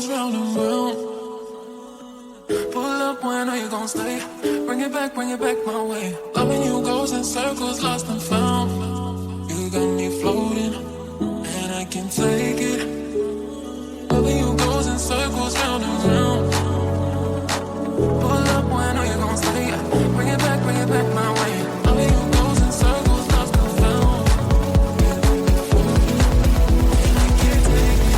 circles round and round. Pull up, when I know you gon' stay. Bring it back my way. Loving you goes in circles, lost and found. You got me floating, and I can't take it. Loving you goes in circles round and round. Pull up, when I know you gon' stay. Bring it back my way. Loving you goes in circles, lost and found. You got me floating, and I can't take it.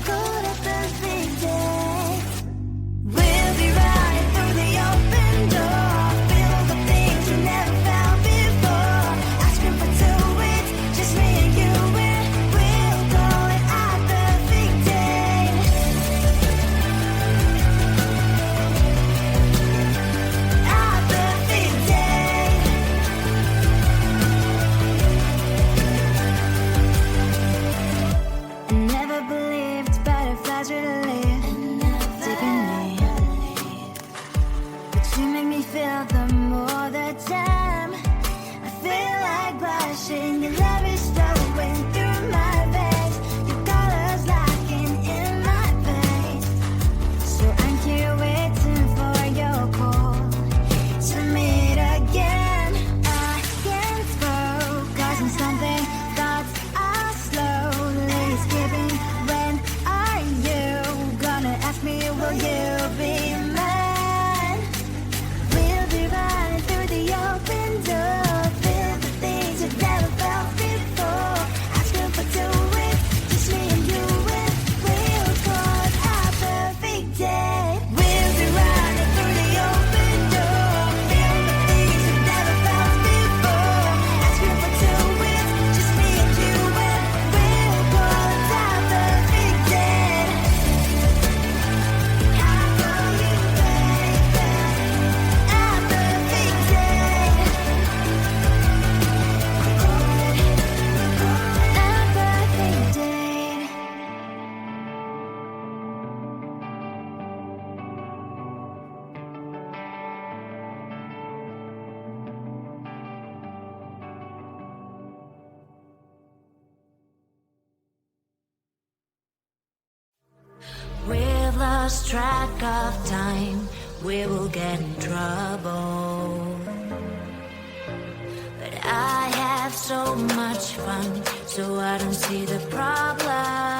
call it perfect day. We'll be running through the open door, filled with things you never felt before. Asking for 2 weeks, just me and you, and we'll call it our perfect day. Our perfect day. I never believed butterflies would live, taking me. But you make me feel them more the time. I feel like blushing, your love is flowing through my veins, your colors locking in my veins. So I'm here waiting for your call to meet again. I can't focus on something, thoughts are slowly skipping. When are you gonna ask me, will you be mine? We'll be running through the open door, filled with things you've never felt before. Asking for 2 weeks, just me and you, and we'll call it our perfect day. We'll be running through the open door, filled with things you've never felt before. Asking for 2 weeks, just me and you, and we'll call it our perfect day. I call you baby, our perfect day. Our perfect day. We've lost track of time, we will get in trouble. But I have so much fun, so I don't see the problem.